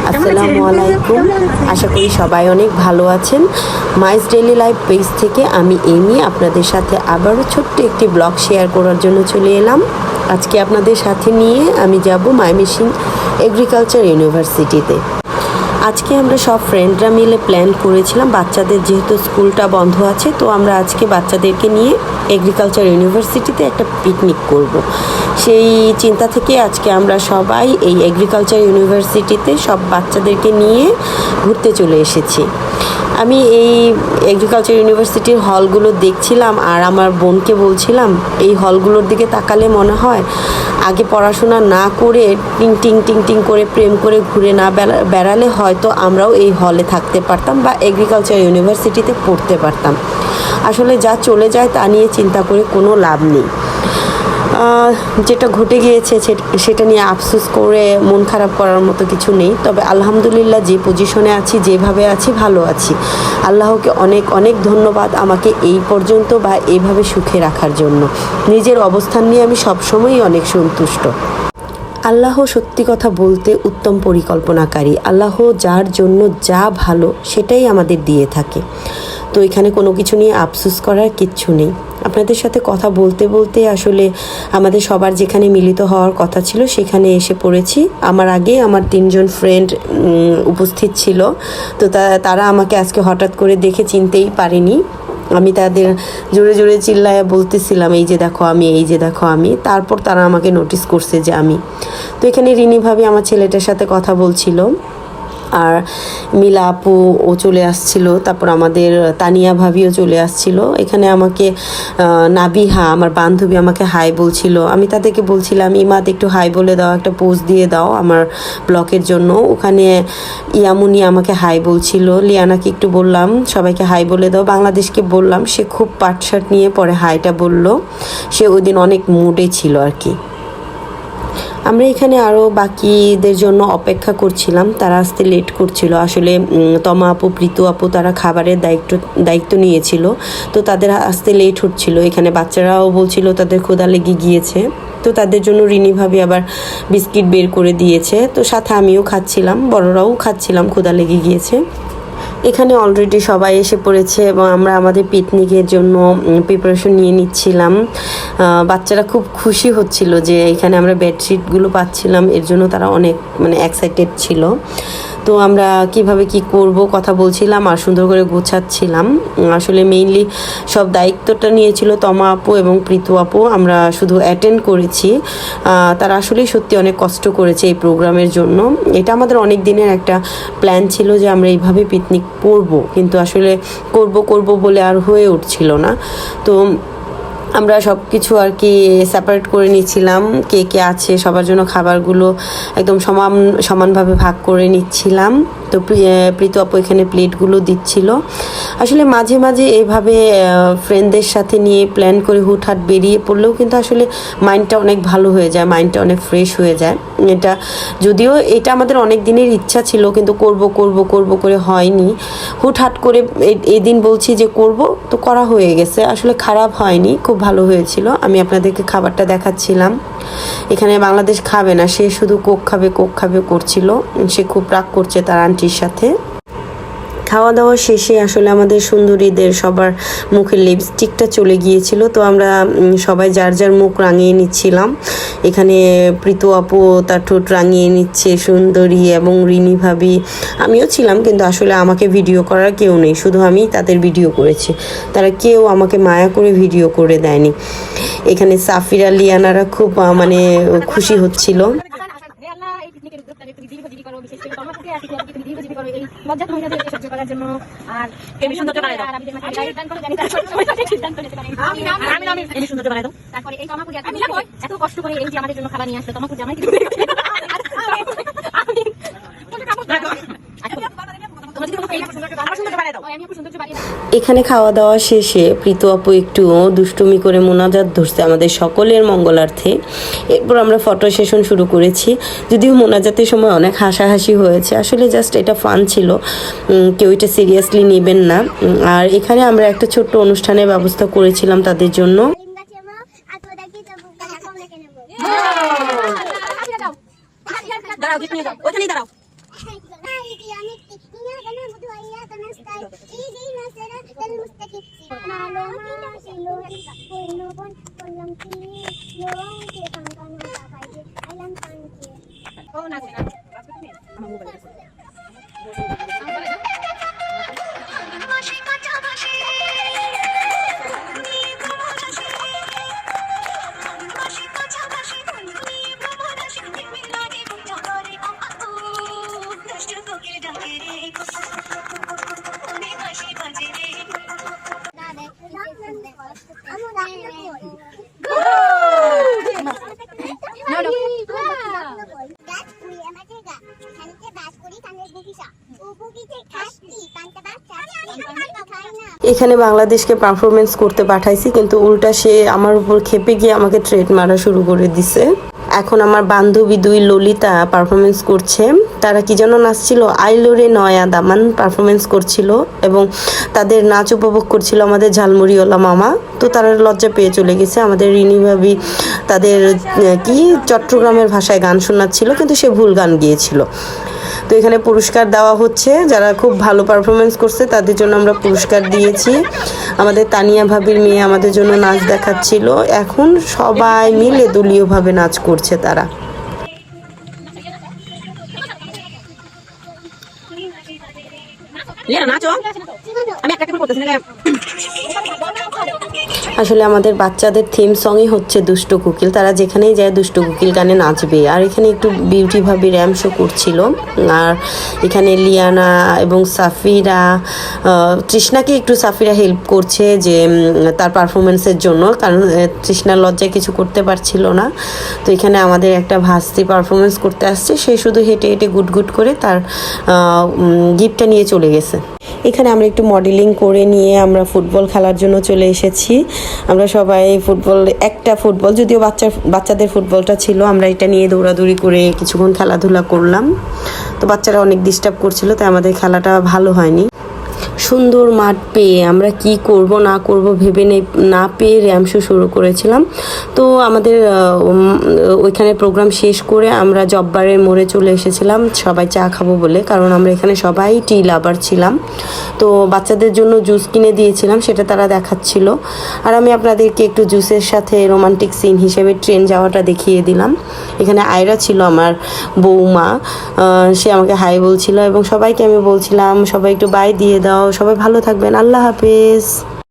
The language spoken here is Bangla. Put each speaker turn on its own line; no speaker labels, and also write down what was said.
আসসালামু আলাইকুম। আশা করি সবাই অনেক ভালো আছেন। মাইস ডেইলি লাইফ পেজ থেকে আমি এমি আপনাদের সাথে আবারও ছোট্ট একটি ব্লগ শেয়ার করার জন্য চলে এলাম। আজকে আপনাদের সাথে নিয়ে আমি যাব ময়মনসিংহ এগ্রিকালচার ইউনিভার্সিটিতে। আজকে আমরা সব ফ্রেন্ডরা মিলে প্ল্যান করেছিলাম, বাচ্চাদের যেহেতু স্কুলটা বন্ধ আছে, তো আমরা আজকে বাচ্চাদেরকে নিয়ে এগ্রিকালচার ইউনিভার্সিটিতে একটা পিকনিক করব। সেই চিন্তা থেকে আজকে আমরা সবাই এই এগ্রিকালচার ইউনিভার্সিটিতে সব বাচ্চাদেরকে নিয়ে ঘুরতে চলে এসেছি। আমি এই এগ্রিকালচার ইউনিভার্সিটির হলগুলো দেখছিলাম আর আমার বোনকে বলছিলাম, এই হলগুলোর দিকে তাকালে মনে হয় আগে পড়াশোনা না করে টিং টিং টিং টিং করে প্রেম করে ঘুরে না বেড়ালে হয়তো আমরাও এই হলে থাকতে পারতাম বা এগ্রিকালচার ইউনিভার্সিটিতে পড়তে পারতাম। আসলে যা চলে যায় তা নিয়ে চিন্তা করে কোনো লাভ নেই। যেটা ঘটে গিয়েছে সেটা নিয়ে আফসোস করে মন খারাপ করার মতো কিছু নেই। তবে আলহামদুলিল্লাহ যে পজিশনে আছি, যেভাবে আছি, ভালো আছি। আল্লাহকে অনেক অনেক ধন্যবাদ আমাকে এই পর্যন্ত বা এইভাবে সুখে রাখার জন্য। নিজের অবস্থান নিয়ে আমি সবসময়ই অনেক সন্তুষ্ট। আল্লাহ সত্যি কথা বলতে উত্তম পরিকল্পনাকারী। আল্লাহ যার জন্য যা ভালো সেটাই আমাদের দিয়ে থাকে। তো এখানে কোনো কিছু নিয়ে আফসোস করার কিচ্ছু নেই। আপনাদের সাথে কথা বলতে বলতে আসলে আমাদের সবার যেখানে মিলিত হওয়ার কথা ছিল সেখানে এসে পড়েছি। আমার আগে আমার 3জন ফ্রেন্ড উপস্থিত ছিল, তো তারা আমাকে আজকে হঠাৎ করে দেখে চিনতেই পারেনি। আমি তাদের জোরে জোরে চিল্লায় বলতেছিলাম, এই যে দেখো আমি, এই যে দেখো আমি। তারপর তারা আমাকে নোটিস করছে যে আমি। তো এখানে রিনি ভাবি আমার ছেলেটার সাথে কথা বলছিল, আর মিলা আপু ও চলে আসছিল, তারপর আমাদের তানিয়া ভাবিও চলে আসছিল। এখানে আমাকে নাবিহা আমার বান্ধবী আমাকে হাই বলছিল। আমি তাদেরকে বলছিলাম, ইমাদ একটু হাই বলে দাও, একটা পোজ দিয়ে দাও আমার ব্লকের জন্য। ওখানে ইয়ামুনি আমাকে হাই বলছিল। লিয়ানাকে একটু বললাম সবাইকে হাই বলে দাও। বাংলাদেশকে বললাম, সে খুব পাটশার্ট নিয়ে পরে হাইটা বলল। সে ওই দিন অনেক মুডে ছিল আর কি। আমরা এখানে আরও বাকিদের জন্য অপেক্ষা করছিলাম, তারা আসতে লেট করছিল। আসলে তমা আপু, প্রীতু আপু তারা খাবারের দায়িত্ব নিয়েছিল, তো তাদের আসতে লেট হচ্ছিল। এখানে বাচ্চারাও বলছিল তাদের ক্ষুধা লেগে গিয়েছে, তো তাদের জন্য রিনি ভাবি আবার বিস্কিট বের করে দিয়েছে। তো সাথে আমিও খাচ্ছিলাম, বড়রাও খাচ্ছিলাম, ক্ষুধা লেগে গিয়েছে। এখানে অলরেডি সবাই এসে পড়েছে এবং আমরা আমাদের পিকনিকের জন্য প্রিপারেশন নিয়ে নিচ্ছিলাম। বাচ্চারা খুব খুশি হচ্ছিল যে এখানে আমরা বেডশিটগুলো পাচ্ছিলাম, এর জন্য তারা অনেক এক্সাইটেড ছিল। তো আমরা কিভাবে কি করব কথা বলছিলাম আর সুন্দর করে গোছাচ্ছিলাম। আসলে মেইনলি সব দায়িত্বটা নিয়েছিল তমা আপু এবং প্রীতু আপু। আমরা শুধু অ্যাটেন্ড করেছি। তারা আসলেই সত্যি অনেক কষ্ট করেছে এই প্রোগ্রামের জন্য। এটা আমাদের অনেক দিনের একটা প্ল্যান ছিল যে আমরা এইভাবে পিকনিক করব, কিন্তু আসলে করব বলে আর হয়ে উঠছিল না। তো আমরা সব কিছু আর কি সেপারেট করে নিচ্ছিলাম, কে কে আছে সবার জন্য খাবারগুলো একদম সমানভাবে ভাগ করে নিচ্ছিলাম। তো প্রীতু আপু এখানে প্লেটগুলো দিচ্ছিল। আসলে মাঝে মাঝে এইভাবে ফ্রেন্ডদের সাথে নিয়ে প্ল্যান করে হুটহাট বেরিয়ে পড়লেও কিন্তু আসলে মাইন্ডটা অনেক ভালো হয়ে যায়, মাইন্ডটা অনেক ফ্রেশ হয়ে যায়। যদিও এটা আমাদের অনেক দিনের ইচ্ছা ছিল, কিন্তু করব করে হয়নি। হুটহাট করে এদিন বলছি যে করব, তো করা হয়ে গেছে। আসলে খারাপ হয়নি, খুব ভালো হয়েছিল। আমি আপনাদেরকে খাবারটা দেখাচ্ছিলাম। এখানে বাংলাদেশ খাবে না, সে শুধু কোক খাবে করছিল। সে খুব রাগ করছে তার আন্টির সাথে। খাওয়া দাওয়া শেষে আসলে আমাদের সুন্দরীদের সবার মুখের লিপস্টিকটা চলে গিয়েছিল, তো আমরা সবাই যার যার মুখ রাঙিয়ে নিচ্ছিলাম। এখানে প্রীতু আপু তার ঠোঁট রাঙিয়ে নিচ্ছে, সুন্দরী এবং রিনি ভাবি, আমিও ছিলাম, কিন্তু আসলে আমাকে ভিডিও করার কেউ নেই, শুধু আমি তাদের ভিডিও করেছি। তারা কেউ আমাকে মায়া করে ভিডিও করে দেয়নি। এখানে সাফিরা, লিয়ানারা খুব খুশি হচ্ছিল।
এত কষ্ট করে এই যে আমাদের জন্য খাবার নিয়ে আসলো, তোমাকে জামাই
এখানে খাওয়া দাওয়া শেষে প্রীতু আপু একটু দুষ্টুমি করে মোনাজাত ধরছে আমাদের সকলের মঙ্গলার্থে। এরপর আমরা ফটো সেশন শুরু করেছি। যদিও মোনাজাতের সময় অনেক হাসাহাসি হয়েছে, আসলে জাস্ট এটা ফান ছিল, কেউ এটা সিরিয়াসলি নেবেন না। আর এখানে আমরা একটা ছোট্ট অনুষ্ঠানের ব্যবস্থা করেছিলাম তাদের জন্য।
দাঁড়াও, ও না
এখানে বাংলাদেশকে পারফরমেন্স করতে পাঠাইছি, কিন্তু উল্টা সে আমার উপর খেপে গিয়ে আমাকে থ্রেট মারা শুরু করে দিছে। এখন আমার বান্ধবী দুই ললিতা পারফরমেন্স করছে। তারা কি যেন নাচছিল, আইলোরে নয়া দামান পারফরমেন্স করছিল এবং তাদের নাচ উপভোগ করছিল আমাদের ঝালমুড়িওয়ালা মামা। তো তারা লজ্জা পেয়ে চলে গেছে। আমাদের রিনি ভাবি তাদের কি চট্টগ্রামের ভাষায় গান শোনাচ্ছিল, কিন্তু সে ভুল গান গিয়েছিল। তো এখানে পুরস্কার দেওয়া হচ্ছে, যারা খুব ভালো পারফরমেন্স করছে তাদের জন্য আমরা পুরস্কার দিয়েছি। আমাদের তানিয়া ভাবির মেয়ে আমাদের জন্য নাচ দেখাচ্ছিল। এখন সবাই মিলে দলীয়ভাবে নাচ করছে তারা। আসলে আমাদের বাচ্চাদের থিম সংই হচ্ছে দুষ্ট কোকিল। তারা যেখানেই যায় দুষ্ট কোকিল গানে নাচবে। আর এখানে একটু বিউটি ভাবি র্যাম শো করছিল। আর এখানে লিয়ানা এবং সাফিরা, তৃষ্ণাকে একটু সাফিরা হেল্প করছে যে তার পারফরমেন্সের জন্য, কারণ তৃষ্ণার লজ্জায় কিছু করতে পারছিল না। তো এখানে আমাদের একটা ভাস্তি পারফরমেন্স করতে আসছে, সে শুধু হেঁটে হেঁটে গুটগুট করে তার গিফটটা নিয়ে চলে গেছে। এখানে আমরা একটু মডেলিং করে নিয়ে আমরা ফুটবল খেলার জন্য চলে এসেছি। আমরা সবাই একটা ফুটবল, যদিও বাচ্চাদের ফুটবলটা ছিল, আমরা এটা নিয়ে দৌড়াদৌড়ি করে কিছুক্ষণ খেলাধুলা করলাম। তো বাচ্চারা অনেক ডিস্টার্ব করছিল, তাই আমাদের খেলাটা ভালো হয়নি। সুন্দর মাঠ পেয়ে আমরা কি করব না করব ভেবে না পেয়ে র্যাম শো শুরু করেছিলাম। তো আমাদের ওইখানে প্রোগ্রাম শেষ করে আমরা জব্বারের মোড়ে চলে এসেছিলাম সবাই চা খাবো বলে, কারণ আমরা এখানে সবাই টি লাভার ছিলাম। তো বাচ্চাদের জন্য জুস কিনে দিয়েছিলাম, সেটা তারা দেখাচ্ছিল। আর আমি আপনাদেরকে একটু জুসের সাথে রোমান্টিক সিন হিসেবে ট্রেন যাওয়াটা দেখিয়ে দিলাম। এখানে আয়রা ছিল আমার বৌমা, সে আমাকে হাই বলছিল এবং সবাইকে আমি বলছিলাম সবাই একটু বাই দিয়ে দাও, সবাই ভালো থাকবেন, আল্লাহ হাফেজ।